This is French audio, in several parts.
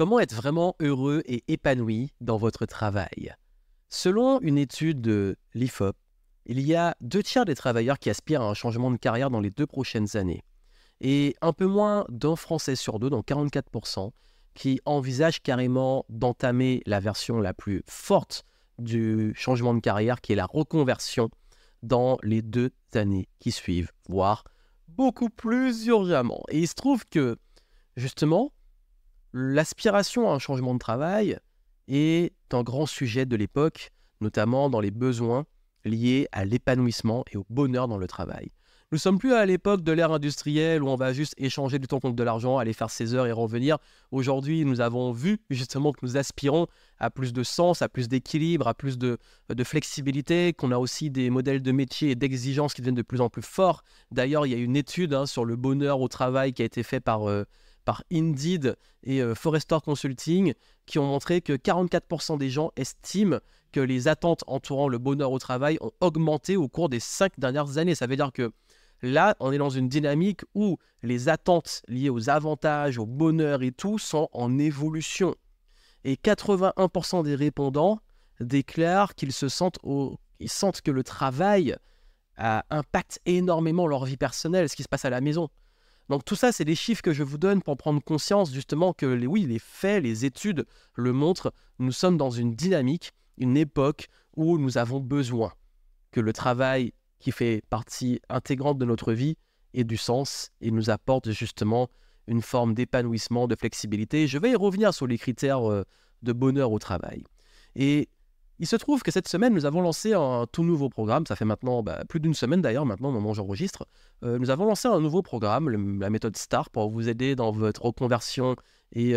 Comment être vraiment heureux et épanoui dans votre travail? Selon une étude de l'IFOP, il y a 2 tiers des travailleurs qui aspirent à un changement de carrière dans les 2 prochaines années. Et un peu moins d'un Français sur deux, donc 44%, qui envisagent carrément d'entamer la version la plus forte du changement de carrière, qui est la reconversion dans les 2 années qui suivent, voire beaucoup plus urgemment. Et il se trouve que, justement, l'aspiration à un changement de travail est un grand sujet de l'époque, notamment dans les besoins liés à l'épanouissement et au bonheur dans le travail. Nous ne sommes plus à l'époque de l'ère industrielle où on va juste échanger du temps contre de l'argent, aller faire ses heures et revenir. Aujourd'hui, nous avons vu justement que nous aspirons à plus de sens, à plus d'équilibre, à plus de flexibilité, qu'on a aussi des modèles de métier et d'exigence qui deviennent de plus en plus forts. D'ailleurs, il y a une étude sur le bonheur au travail qui a été faite par Indeed et Forrester Consulting, qui ont montré que 44% des gens estiment que les attentes entourant le bonheur au travail ont augmenté au cours des 5 dernières années. Ça veut dire que là, on est dans une dynamique où les attentes liées aux avantages, au bonheur et tout sont en évolution. Et 81% des répondants déclarent qu'ils ils sentent que le travail impacte énormément leur vie personnelle, ce qui se passe à la maison. Donc tout ça, c'est des chiffres que je vous donne pour prendre conscience justement que les faits, les études le montrent. Nous sommes dans une dynamique, une époque où nous avons besoin que le travail qui fait partie intégrante de notre vie ait du sens et nous apporte justement une forme d'épanouissement, de flexibilité. Je vais y revenir sur les critères de bonheur au travail. Et il se trouve que cette semaine, nous avons lancé un tout nouveau programme. Ça fait maintenant plus d'une semaine d'ailleurs, maintenant au moment où j'enregistre. Nous avons lancé un nouveau programme, la méthode STAR, pour vous aider dans votre reconversion et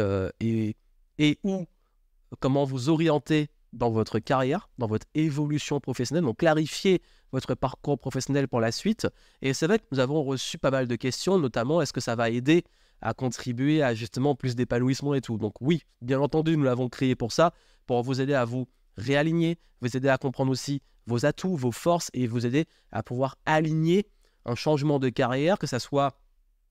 comment vous orienter dans votre carrière, dans votre évolution professionnelle, donc clarifier votre parcours professionnel pour la suite. Et c'est vrai que nous avons reçu pas mal de questions, notamment est-ce que ça va aider à contribuer à justement plus d'épanouissement et tout. Donc oui, bien entendu, nous l'avons créé pour ça, pour vous aider à vous réaligner, vous aider à comprendre aussi vos atouts, vos forces et vous aider à pouvoir aligner un changement de carrière, que ça soit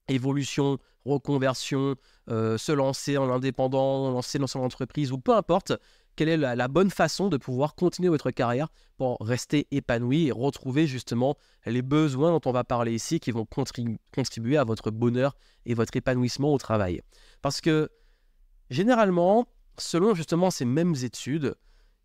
évolution, reconversion, se lancer en indépendant, lancer dans son entreprise ou peu importe, quelle est la bonne façon de pouvoir continuer votre carrière pour rester épanoui et retrouver justement les besoins dont on va parler ici qui vont contribuer à votre bonheur et votre épanouissement au travail. Parce que généralement, selon justement ces mêmes études,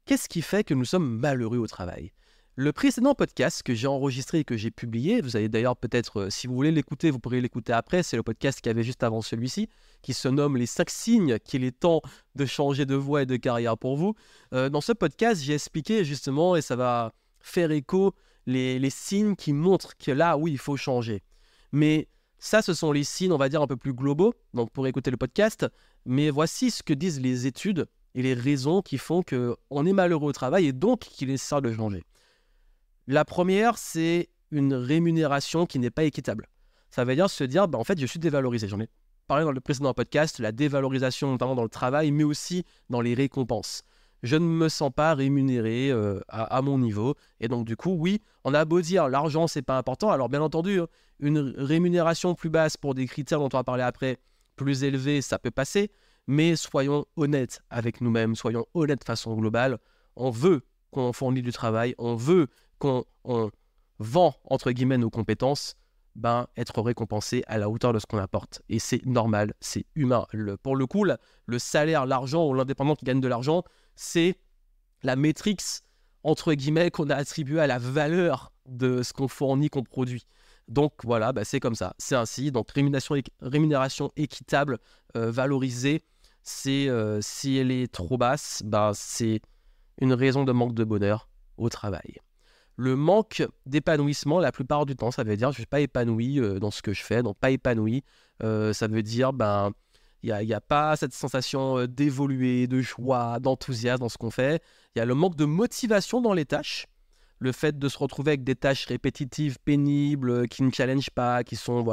qu'est-ce qui fait que nous sommes malheureux au travail ? Le précédent podcast que j'ai enregistré et que j'ai publié, vous allez d'ailleurs peut-être, si vous voulez l'écouter, vous pourrez l'écouter après, c'est le podcast qu'il y avait juste avant celui-ci, qui se nomme « Les 5 signes qu'il est temps de changer de voie et de carrière pour vous ». Dans ce podcast, j'ai expliqué justement, et ça va faire écho, les signes qui montrent que là, oui, il faut changer. Mais ça, ce sont les signes, on va dire, un peu plus globaux, donc pour écouter le podcast. Mais voici ce que disent les études et les raisons qui font qu'on est malheureux au travail et donc qu'il est nécessaire de changer. La première, c'est une rémunération qui n'est pas équitable. Ça veut dire se dire, en fait, je suis dévalorisé. J'en ai parlé dans le précédent podcast, la dévalorisation notamment dans le travail, mais aussi dans les récompenses. Je ne me sens pas rémunéré à mon niveau. Et donc, du coup, oui, on a beau dire l'argent, c'est pas important. Alors, bien entendu, une rémunération plus basse pour des critères dont on va parler après, plus élevés, ça peut passer. Mais soyons honnêtes avec nous-mêmes, soyons honnêtes de façon globale. On veut qu'on fournit du travail, on veut qu'on vend, entre guillemets, nos compétences, être récompensé à la hauteur de ce qu'on apporte. Et c'est normal, c'est humain. Pour le coup, le salaire, l'argent ou l'indépendant qui gagne de l'argent, c'est la métrique, entre guillemets, qu'on a attribuée à la valeur de ce qu'on fournit, qu'on produit. Donc voilà, c'est comme ça, c'est ainsi. Donc rémunération équitable, valorisée, si elle est trop basse, c'est une raison de manque de bonheur au travail. Le manque d'épanouissement, la plupart du temps, ça veut dire je ne suis pas épanoui dans ce que je fais. Donc pas épanoui, ça veut dire il n'y a pas cette sensation d'évoluer, de joie, d'enthousiasme dans ce qu'on fait. Il y a le manque de motivation dans les tâches. Le fait de se retrouver avec des tâches répétitives, pénibles, qui ne challengent pas, qui sont,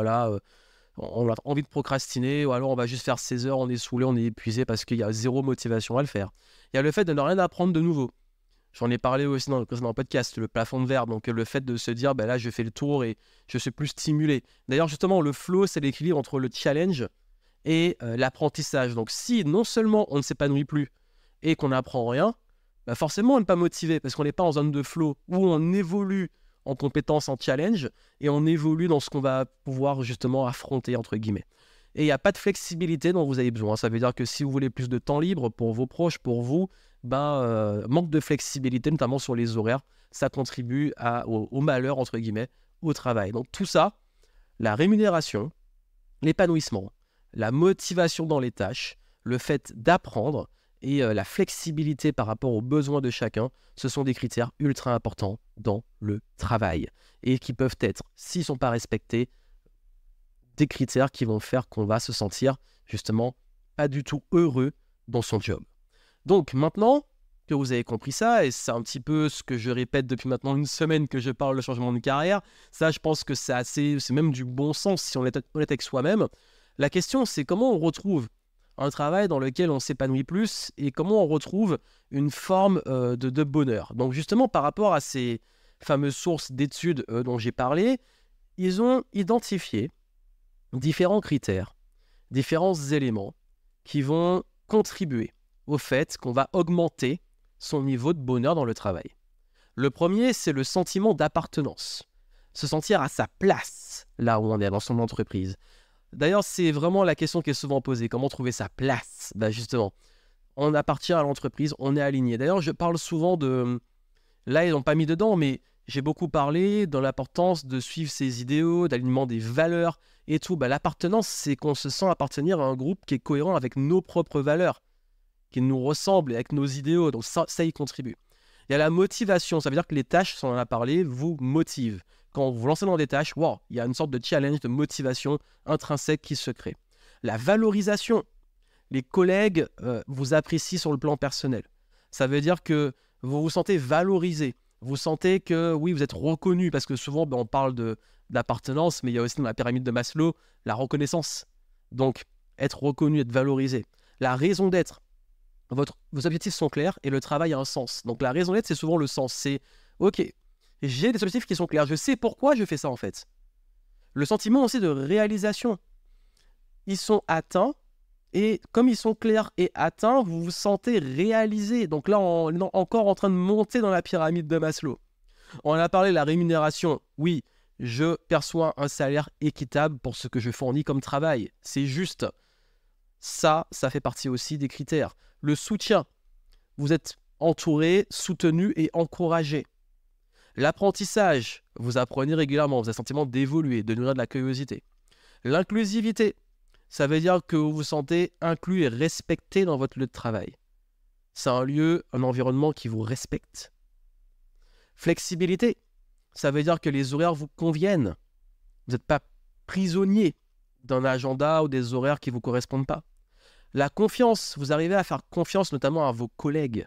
on a envie de procrastiner, ou alors on va juste faire 16 heures, on est saoulé, on est épuisé parce qu'il y a zéro motivation à le faire. Il y a le fait de ne rien apprendre de nouveau. J'en ai parlé aussi dans le précédent podcast, le plafond de verre. Donc le fait de se dire, là, je fais le tour et je suis plus stimulé. D'ailleurs, justement, le flow, c'est l'équilibre entre le challenge et l'apprentissage. Donc si non seulement on ne s'épanouit plus et qu'on n'apprend rien, bah forcément on n'est pas motivé parce qu'on n'est pas en zone de flow où on évolue en compétences, en challenge, et on évolue dans ce qu'on va pouvoir justement affronter, entre guillemets. Et il n'y a pas de flexibilité dont vous avez besoin. Ça veut dire que si vous voulez plus de temps libre pour vos proches, pour vous, manque de flexibilité, notamment sur les horaires, ça contribue au malheur, entre guillemets, au travail. Donc tout ça, la rémunération, l'épanouissement, la motivation dans les tâches, le fait d'apprendre et la flexibilité par rapport aux besoins de chacun, ce sont des critères ultra importants dans le travail et qui peuvent être, s'ils ne sont pas respectés, des critères qui vont faire qu'on va se sentir justement pas du tout heureux dans son job. Donc maintenant que vous avez compris ça, et c'est un petit peu ce que je répète depuis maintenant une semaine que je parle de changement de carrière, ça je pense que c'est même du bon sens si on est honnête avec soi-même. La question c'est comment on retrouve un travail dans lequel on s'épanouit plus et comment on retrouve une forme de bonheur. Donc justement par rapport à ces fameuses sources d'études dont j'ai parlé, ils ont identifié différents critères, différents éléments qui vont contribuer au fait qu'on va augmenter son niveau de bonheur dans le travail. Le premier, c'est le sentiment d'appartenance. Se sentir à sa place là où on est dans son entreprise. D'ailleurs, c'est vraiment la question qui est souvent posée. Comment trouver sa place? Justement, on appartient à l'entreprise, on est aligné. D'ailleurs, je parle souvent de... Là, ils n'ont pas mis dedans, mais j'ai beaucoup parlé de l'importance de suivre ses idéaux, d'alignement des valeurs et tout. L'appartenance, c'est qu'on se sent appartenir à un groupe qui est cohérent avec nos propres valeurs, qui nous ressemble avec nos idéaux. Donc ça y contribue. Il y a la motivation. Ça veut dire que les tâches, si on en a parlé, vous motivent. Quand vous vous lancez dans des tâches, wow, il y a une sorte de challenge, de motivation intrinsèque qui se crée. La valorisation. Les collègues vous apprécient sur le plan personnel. Ça veut dire que vous vous sentez valorisé. Vous sentez que, oui, vous êtes reconnu. Parce que souvent, on parle d'appartenance, mais il y a aussi dans la pyramide de Maslow, la reconnaissance. Donc, être reconnu, être valorisé. La raison d'être. Vos objectifs sont clairs et le travail a un sens. Donc, la raison d'être, c'est souvent le sens. C'est, ok, j'ai des objectifs qui sont clairs. Je sais pourquoi je fais ça, en fait. Le sentiment aussi de réalisation. Ils sont atteints. Et comme ils sont clairs et atteints, vous vous sentez réalisé. Donc là, on est encore en train de monter dans la pyramide de Maslow. On a parlé de la rémunération. Oui, je perçois un salaire équitable pour ce que je fournis comme travail. C'est juste. Ça fait partie aussi des critères. Le soutien. Vous êtes entouré, soutenu et encouragé. L'apprentissage. Vous apprenez régulièrement. Vous avez le sentiment d'évoluer, de nourrir de la curiosité. L'inclusivité. Ça veut dire que vous vous sentez inclus et respecté dans votre lieu de travail. C'est un lieu, un environnement qui vous respecte. Flexibilité, ça veut dire que les horaires vous conviennent. Vous n'êtes pas prisonnier d'un agenda ou des horaires qui ne vous correspondent pas. La confiance, vous arrivez à faire confiance notamment à vos collègues.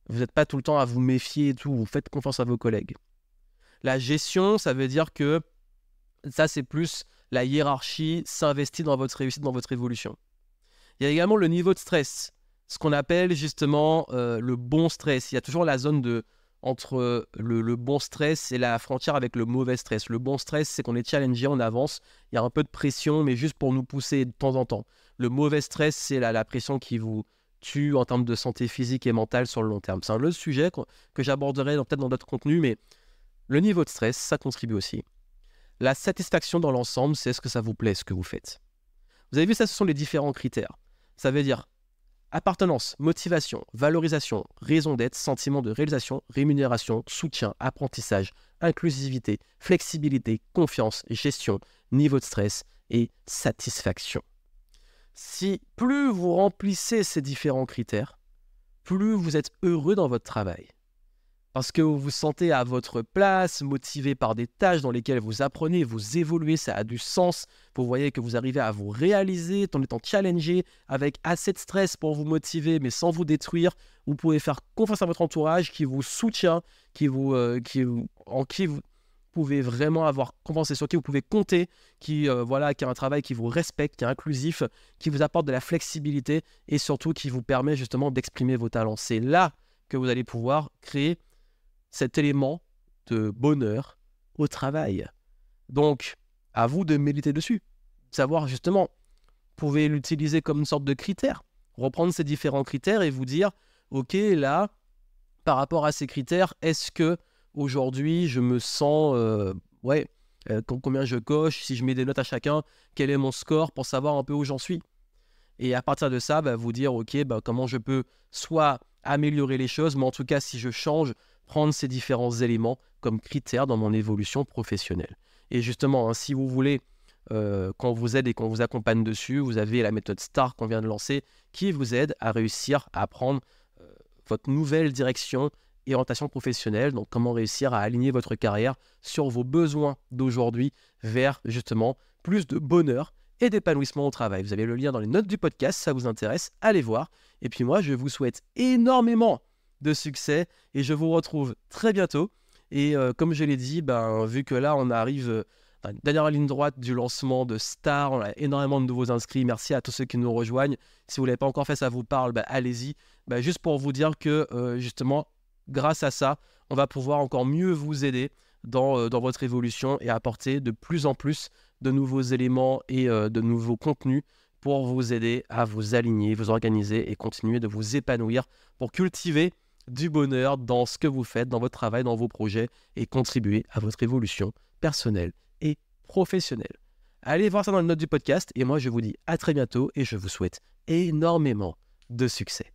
Vous n'êtes pas tout le temps à vous méfier et tout, vous faites confiance à vos collègues. La gestion, ça veut dire que ça c'est plus... La hiérarchie s'investit dans votre réussite, dans votre évolution. Il y a également le niveau de stress, ce qu'on appelle justement le bon stress. Il y a toujours la zone entre le bon stress et la frontière avec le mauvais stress. Le bon stress, c'est qu'on est challengé, on avance, il y a un peu de pression, mais juste pour nous pousser de temps en temps. Le mauvais stress, c'est la pression qui vous tue en termes de santé physique et mentale sur le long terme. C'est un autre sujet que j'aborderai peut-être dans d'autres contenus, mais le niveau de stress, ça contribue aussi. La satisfaction dans l'ensemble, c'est est-ce que ça vous plaît, ce que vous faites. Vous avez vu, ça, ce sont les différents critères. Ça veut dire appartenance, motivation, valorisation, raison d'être, sentiment de réalisation, rémunération, soutien, apprentissage, inclusivité, flexibilité, confiance, gestion, niveau de stress et satisfaction. Si plus vous remplissez ces différents critères, plus vous êtes heureux dans votre travail. Parce que vous vous sentez à votre place, motivé par des tâches dans lesquelles vous apprenez, vous évoluez, ça a du sens. Vous voyez que vous arrivez à vous réaliser en étant challengé, avec assez de stress pour vous motiver, mais sans vous détruire. Vous pouvez faire confiance à votre entourage qui vous soutient, en qui vous pouvez vraiment avoir confiance et sur qui vous pouvez compter, qui a un travail qui vous respecte, qui est inclusif, qui vous apporte de la flexibilité et surtout qui vous permet justement d'exprimer vos talents. C'est là que vous allez pouvoir créer cet élément de bonheur au travail. Donc, à vous de méditer dessus. Savoir justement pouvez l'utiliser comme une sorte de critère. Reprendre ces différents critères et vous dire, ok, là, par rapport à ces critères, est-ce que aujourd'hui je me sens, combien je coche, si je mets des notes à chacun, quel est mon score pour savoir un peu où j'en suis. Et à partir de ça, vous dire, ok, comment je peux soit améliorer les choses, mais en tout cas, si je change, prendre ces différents éléments comme critères dans mon évolution professionnelle. Et justement, si vous voulez qu'on vous aide et qu'on vous accompagne dessus, vous avez la méthode STAR qu'on vient de lancer qui vous aide à réussir à prendre votre nouvelle direction et orientation professionnelle. Donc, comment réussir à aligner votre carrière sur vos besoins d'aujourd'hui vers justement plus de bonheur et d'épanouissement au travail. Vous avez le lien dans les notes du podcast, si ça vous intéresse, allez voir. Et puis moi, je vous souhaite énormément de succès et je vous retrouve très bientôt. Et comme je l'ai dit, vu que là, on arrive à la dernière ligne droite du lancement de Star, on a énormément de nouveaux inscrits. Merci à tous ceux qui nous rejoignent. Si vous ne l'avez pas encore fait, ça vous parle, allez-y. Juste pour vous dire que justement, grâce à ça, on va pouvoir encore mieux vous aider dans votre évolution et apporter de plus en plus de nouveaux éléments et de nouveaux contenus pour vous aider à vous aligner, vous organiser et continuer de vous épanouir pour cultiver du bonheur dans ce que vous faites, dans votre travail, dans vos projets et contribuer à votre évolution personnelle et professionnelle. Allez voir ça dans les notes du podcast et moi je vous dis à très bientôt et je vous souhaite énormément de succès.